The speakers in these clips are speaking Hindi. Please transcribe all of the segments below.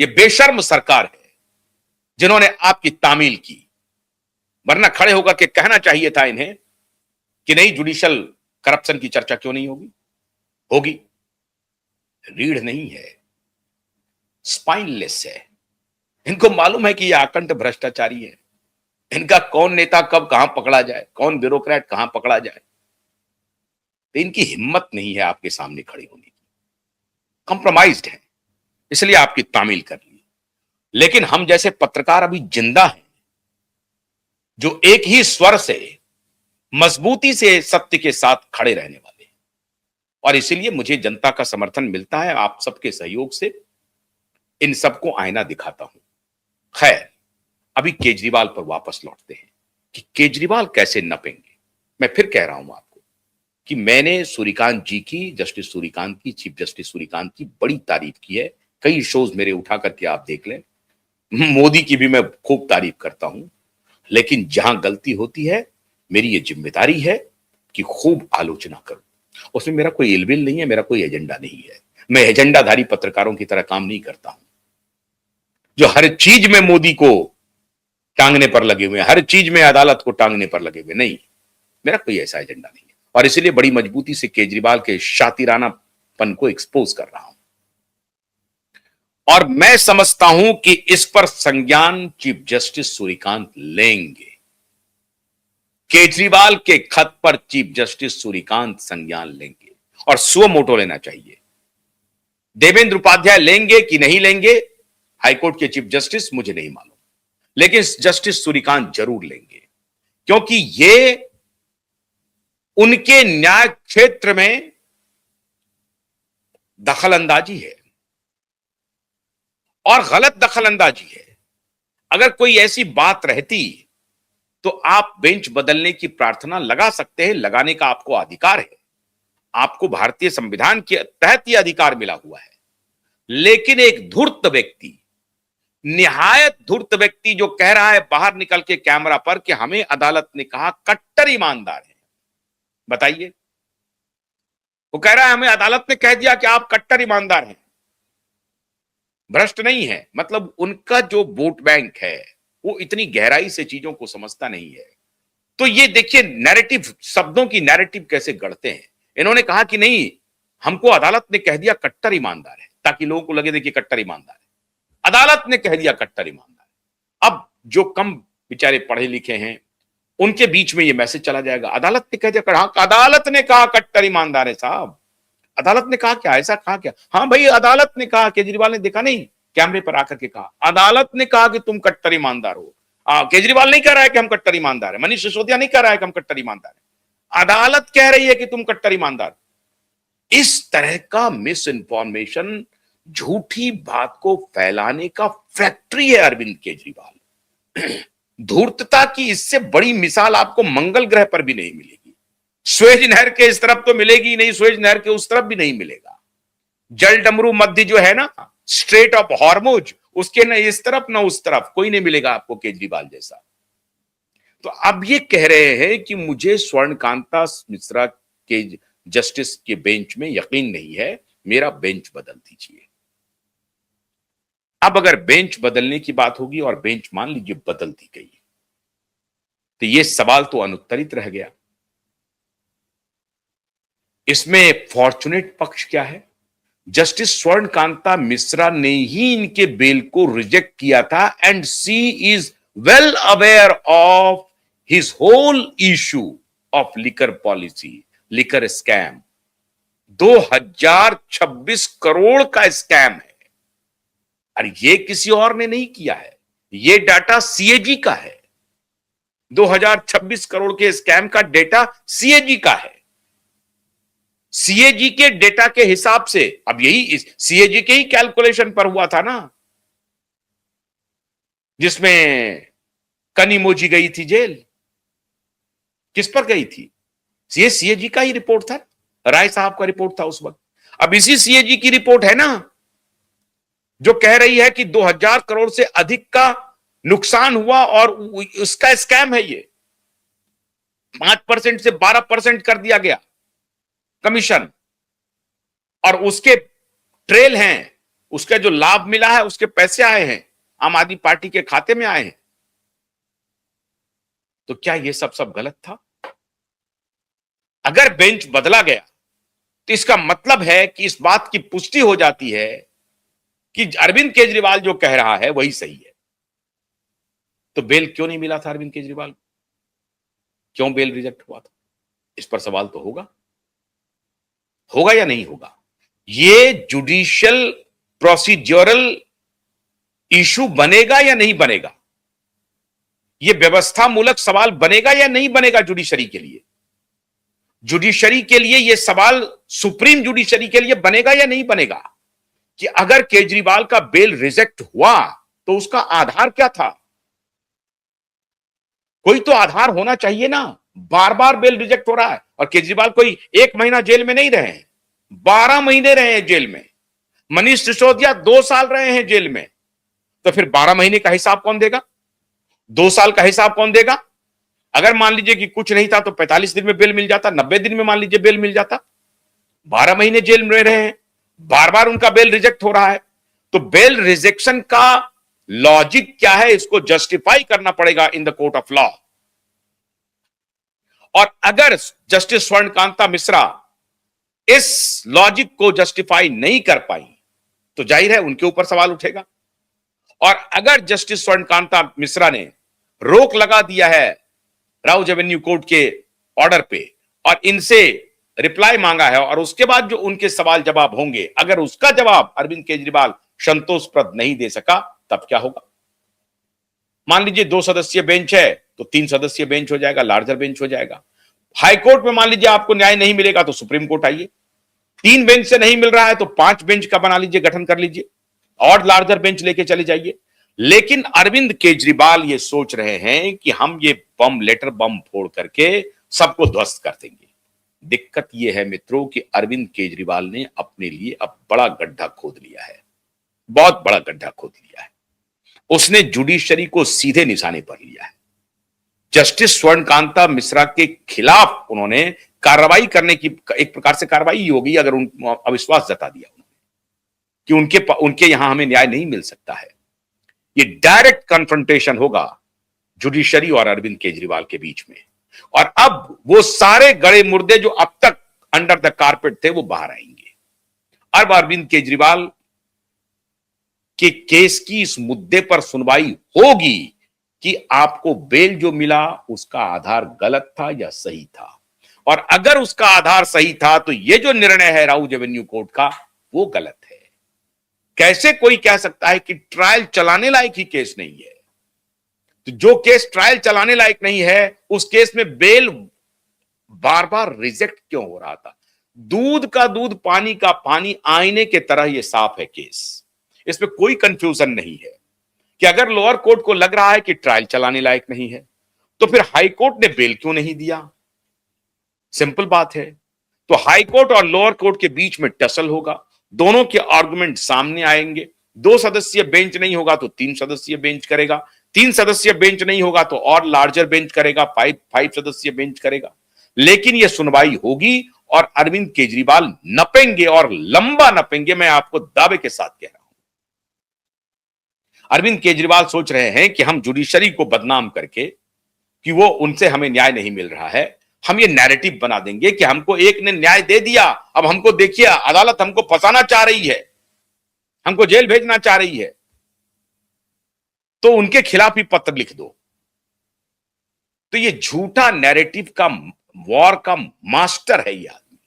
ये बेशर्म सरकार है जिन्होंने आपकी तामील की, वरना खड़े होकर के कहना चाहिए था इन्हें कि नहीं, जुडिशियल करप्शन की चर्चा क्यों नहीं होगी? होगी। रीढ़ नहीं है, स्पाइनलेस है। इनको मालूम है कि ये आकंठ भ्रष्टाचारी है। इनका कौन नेता कब कहां पकड़ा जाए, कौन ब्यूरोक्रेट कहां पकड़ा जाए, तो इनकी हिम्मत नहीं है आपके सामने खड़े होने की। कॉम्प्रोमाइज्ड है, इसलिए आपकी तामील कर ली। लेकिन हम जैसे पत्रकार अभी जिंदा हैं, जो एक ही स्वर से मजबूती से सत्य के साथ खड़े रहने वाले हैं, और इसीलिए मुझे जनता का समर्थन मिलता है। आप सबके सहयोग से इन सबको आईना दिखाता हूं। खैर, अभी केजरीवाल पर वापस लौटते हैं कि केजरीवाल कैसे नपेंगे। मैं फिर कह रहा हूं आपको कि मैंने सूर्यकांत जी की, जस्टिस सूर्यकांत की, चीफ जस्टिस सूर्यकांत की बड़ी तारीफ की है। कई शोज मेरे उठा करके आप देख लें। मोदी की भी मैं खूब तारीफ करता हूं, लेकिन जहां गलती होती है, मेरी ये जिम्मेदारी है कि खूब आलोचना करूं। उसमें मेरा कोई इलबिल नहीं है, मेरा कोई एजेंडा नहीं है। मैं एजेंडाधारी पत्रकारों की तरह काम नहीं करता हूं जो हर चीज में मोदी को टांगने पर लगे हुए हैं, हर चीज में अदालत को टांगने पर लगे हुए। नहीं, मेरा कोई ऐसा एजेंडा नहीं है, और इसलिए बड़ी मजबूती से केजरीवाल के शातिरानापन को एक्सपोज कर रहा हूं। और मैं समझता हूं कि इस पर संज्ञान चीफ जस्टिस सूर्यकांत लेंगे। केजरीवाल के खत पर चीफ जस्टिस सूर्यकांत संज्ञान लेंगे और सुओ मोटो लेना चाहिए। देवेंद्र उपाध्याय लेंगे कि नहीं लेंगे, हाईकोर्ट के चीफ जस्टिस, मुझे नहीं मालूम, लेकिन जस्टिस सूर्यकांत जरूर लेंगे, क्योंकि ये उनके न्याय क्षेत्र में दखलंदाजी है, और गलत दखलंदाजी है। अगर कोई ऐसी बात रहती तो आप बेंच बदलने की प्रार्थना लगा सकते हैं, लगाने का आपको अधिकार है। आपको भारतीय संविधान के तहत यह अधिकार मिला हुआ है। लेकिन एक धूर्त व्यक्ति, निहायत धूर्त व्यक्ति, जो कह रहा है बाहर निकल के कैमरा पर कि हमें अदालत ने कहा कट्टर ईमानदार है। बताइए, वो कह रहा है हमें अदालत ने कह दिया कि आप कट्टर ईमानदार हैं, भ्रष्ट नहीं है। मतलब उनका जो वोट बैंक है वो इतनी गहराई से चीजों को समझता नहीं है। तो ये देखिए नैरेटिव, शब्दों की नैरेटिव कैसे गढ़ते हैं। इन्होंने कहा कि नहीं, हमको अदालत ने कह दिया कट्टर ईमानदार है, ताकि लोगों को लगे देखिए कट्टर ईमानदार है। अदालत ने कह दिया कट्टर ईमानदार है। अब जो कम बेचारे पढ़े लिखे हैं, उनके बीच में ये मैसेज चला जाएगा, अदालत ने कह दिया। अदालत ने कहा कट्टर ईमानदार है साहब। अदालत ने कहा क्या, ऐसा कहा क्या? हाँ भाई, अदालत ने कहा। केजरीवाल ने देखा नहीं, कैमरे पर आकर के कहा, अदालत ने कहा कि तुम कट्टर ईमानदार हो। केजरीवाल नहीं कह रहा है कि हम कट्टर ईमानदार है, मनीष सिसोदिया नहीं कह रहा है कि हम कट्टर ईमानदार है, अदालत कह रही है कि तुम कट्टर ईमानदार। इस तरह का मिस इंफॉर्मेशन, झूठी बात को फैलाने का फैक्ट्री है अरविंद केजरीवाल। धूर्तता की इससे बड़ी मिसाल आपको मंगल ग्रह पर भी नहीं मिलेगी। स्वेज नहर के इस तरफ तो मिलेगी नहीं, स्वेज नहर के उस तरफ भी नहीं मिलेगा। जल डमरू मध्य जो है ना, स्ट्रेट ऑफ हॉर्मुज, उसके न इस तरफ न उस तरफ कोई नहीं मिलेगा आपको केजरीवाल जैसा। तो अब ये कह रहे हैं कि मुझे स्वर्णकांता मिश्रा के जस्टिस के बेंच में यकीन नहीं है, मेरा बेंच बदल दीजिए। अब अगर बेंच बदलने की बात होगी और बेंच मान लीजिए बदल दी गई, तो ये सवाल तो अनुत्तरित रह गया। इसमें फॉर्चुनेट पक्ष क्या है? जस्टिस स्वर्णकांता मिश्रा ने ही इनके बेल को रिजेक्ट किया था, and she is well aware of his whole issue of liquor policy, liquor scam. 2026 crore का स्कैम है, और ये किसी और ने नहीं किया है, ये डाटा सीएजी का है। 2026 करोड़ के स्कैम का डेटा सीएजी का है। सीएजी के डेटा के हिसाब से, अब यही सीएजी के ही कैलकुलेशन पर हुआ था ना, जिसमें कनिमोजी गई थी जेल। किस पर गई थी? ये सीएजी का ही रिपोर्ट था, राय साहब का रिपोर्ट था उस वक्त। अब इसी सीएजी की रिपोर्ट है ना जो कह रही है कि 2000 करोड़ से अधिक का नुकसान हुआ, और उसका स्कैम है ये। 5% से 12% कर दिया गया कमीशन, और उसके ट्रेल हैं उसका जो लाभ मिला है, उसके पैसे आए हैं, आम आदमी पार्टी के खाते में आए हैं। तो क्या ये सब गलत था? अगर बेंच बदला गया तो इसका मतलब है कि इस बात की पुष्टि हो जाती है कि अरविंद केजरीवाल जो कह रहा है वही सही है। तो बेल क्यों नहीं मिला था अरविंद केजरीवाल को? क्यों बेल रिजेक्ट हुआ था? इस पर सवाल तो होगा, होगा या नहीं होगा? ये जुडिशियल प्रोसीड्यूरल इशू बनेगा या नहीं बनेगा? ये व्यवस्था मूलक सवाल बनेगा या नहीं बनेगा जुडिशरी के लिए? जुडिशरी के लिए यह सवाल, सुप्रीम जुडिशरी के लिए बनेगा या नहीं बनेगा कि अगर केजरीवाल का बेल रिजेक्ट हुआ तो उसका आधार क्या था? कोई तो आधार होना चाहिए ना। बार बार बेल रिजेक्ट हो रहा है और केजरीवाल कोई 1 महीना जेल में नहीं रहे हैं, 12 महीने रहे हैं जेल में। मनीष सिसोदिया 2 साल रहे हैं जेल में। तो फिर 12 महीने का हिसाब कौन देगा? 2 साल का हिसाब कौन देगा? अगर मान लीजिए कि कुछ नहीं था तो 45 दिन में बेल मिल जाता, 90 दिन में मान लीजिए बेल मिल जाता। 12 महीने जेल में रहे हैं, बार बार उनका बेल रिजेक्ट हो रहा है। तो बेल रिजेक्शन का लॉजिक क्या है, इसको जस्टिफाई करना पड़ेगा in the court of law. और अगर जस्टिस स्वर्णकांता मिश्रा इस लॉजिक को जस्टिफाई नहीं कर पाई तो जाहिर है उनके ऊपर सवाल उठेगा। और अगर जस्टिस स्वर्णकांता मिश्रा ने रोक लगा दिया है राउज एवेन्यू कोर्ट के ऑर्डर पे और इनसे रिप्लाई मांगा है और उसके बाद जो उनके सवाल जवाब होंगे, अगर उसका जवाब अरविंद केजरीवाल संतोषप्रद नहीं दे सका तब क्या होगा? मान लीजिए 2 सदस्यीय बेंच है तो 3 सदस्यीय बेंच हो जाएगा, लार्जर बेंच हो जाएगा। हाईकोर्ट में मान लीजिए आपको न्याय नहीं मिलेगा तो सुप्रीम कोर्ट आइए। 3 बेंच से नहीं मिल रहा है तो 5 बेंच का बना लीजिए, गठन कर लीजिए और लार्जर बेंच लेके चले जाइए। लेकिन अरविंद केजरीवाल ये सोच रहे हैं कि हम ये बम, लेटर बम फोड़ करके सबको ध्वस्त कर देंगे। दिक्कत यह है मित्रों कि अरविंद केजरीवाल ने अपने लिए अब बड़ा गड्ढा खोद लिया है, बहुत बड़ा गड्ढा खोद लिया है। उसने जुडिशरी को सीधे निशाने पर लिया है। जस्टिस स्वर्णकांता मिश्रा के खिलाफ उन्होंने कार्रवाई करने की, एक प्रकार से कार्रवाई ही होगी अगर उन अविश्वास जता दिया उन्होंने कि उनके यहां हमें न्याय नहीं मिल सकता है। ये डायरेक्ट कन्फ्रंटेशन होगा जुडिशरी और अरविंद केजरीवाल के बीच में। और अब वो सारे गड़े मुर्दे जो अब तक अंडर द कारपेट थे वो बाहर आएंगे। अब अरविंद केजरीवाल के केस की इस मुद्दे पर सुनवाई होगी कि आपको बेल जो मिला उसका आधार गलत था या सही था। और अगर उसका आधार सही था तो ये जो निर्णय है राउज एवेन्यू कोर्ट का वो गलत है। कैसे कोई कह सकता है कि ट्रायल चलाने लायक ही केस नहीं है? तो जो केस ट्रायल चलाने लायक नहीं है उस केस में बेल बार बार रिजेक्ट क्यों हो रहा था? दूध का दूध, पानी का पानी, आईने के तरह यह साफ है केस। इसमें कोई कंफ्यूजन नहीं है कि अगर लोअर कोर्ट को लग रहा है कि ट्रायल चलाने लायक नहीं है तो फिर हाई कोर्ट ने बेल क्यों नहीं दिया? सिंपल बात है। तो हाई कोर्ट और लोअर कोर्ट के बीच में टसल होगा, दोनों के आर्गुमेंट सामने आएंगे। 2 सदस्यीय बेंच नहीं होगा तो 3 सदस्यीय बेंच करेगा, 3 सदस्यीय बेंच नहीं होगा तो और लार्जर बेंच करेगा, 5 सदस्यीय बेंच करेगा। लेकिन यह सुनवाई होगी और अरविंद केजरीवाल नपेंगे और लंबा नपेंगे। मैं आपको दावे के साथ कह रहा हूं, अरविंद केजरीवाल सोच रहे हैं कि हम जुडिशरी को बदनाम करके कि वो उनसे हमें न्याय नहीं मिल रहा है, हम ये नैरेटिव बना देंगे कि हमको एक ने न्याय दे दिया, अब हमको देखिए अदालत हमको फंसाना चाह रही है, हमको जेल भेजना चाह रही है, तो उनके खिलाफ ही पत्र लिख दो। तो ये झूठा नैरेटिव का, वॉर का मास्टर है ये आदमी।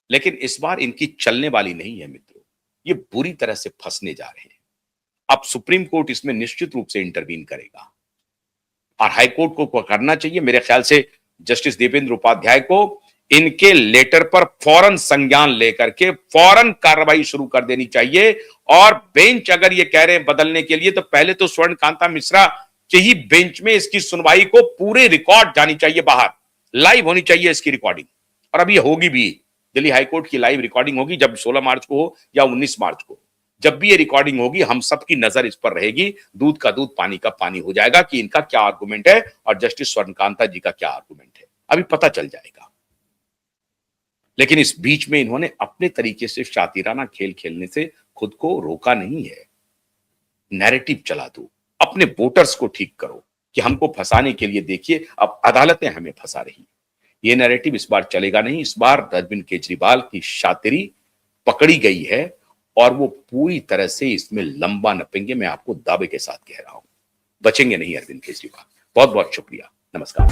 लेकिन इस बार इनकी चलने वाली नहीं है मित्रों, ये बुरी तरह से फंसने जा रहे हैं। अब सुप्रीम कोर्ट इसमें निश्चित रूप से इंटरवीन करेगा और हाई कोर्ट को करना चाहिए। मेरे ख्याल से जस्टिस देवेंद्र उपाध्याय को इनके लेटर पर फौरन संज्ञान लेकर के फौरन कार्रवाई शुरू कर देनी चाहिए। और बेंच अगर ये कह रहे हैं बदलने के लिए तो पहले तो स्वर्णकांता मिश्रा के ही बेंच में इसकी सुनवाई को पूरे रिकॉर्ड जानी चाहिए, बाहर लाइव होनी चाहिए इसकी रिकॉर्डिंग। और अब ये होगी भी, दिल्ली हाईकोर्ट की लाइव रिकॉर्डिंग होगी, जब 16 मार्च को हो या 19 मार्च को, जब भी ये रिकॉर्डिंग होगी हम सबकी नजर इस पर रहेगी। दूध का दूध, पानी का पानी हो जाएगा कि इनका क्या आर्गुमेंट है और जस्टिस स्वर्णकांता जी का क्या आर्गुमेंट है, अभी पता चल जाएगा। लेकिन इस बीच में इन्होंने अपने तरीके से शातिराना खेल खेलने से खुद को रोका नहीं है। नैरेटिव चला दो, अपने वोटर्स को ठीक करो कि हमको फंसाने के लिए देखिए अब अदालतें हमें फंसा रही। ये नैरेटिव इस बार चलेगा नहीं। इस बार अरविंद केजरीवाल की शातिरी पकड़ी गई है और वो पूरी तरह से इसमें लंबा नपेंगे, मैं आपको दावे के साथ कह रहा हूं। बचेंगे नहीं अरविंद केजरीवाल। बहुत बहुत शुक्रिया। नमस्कार।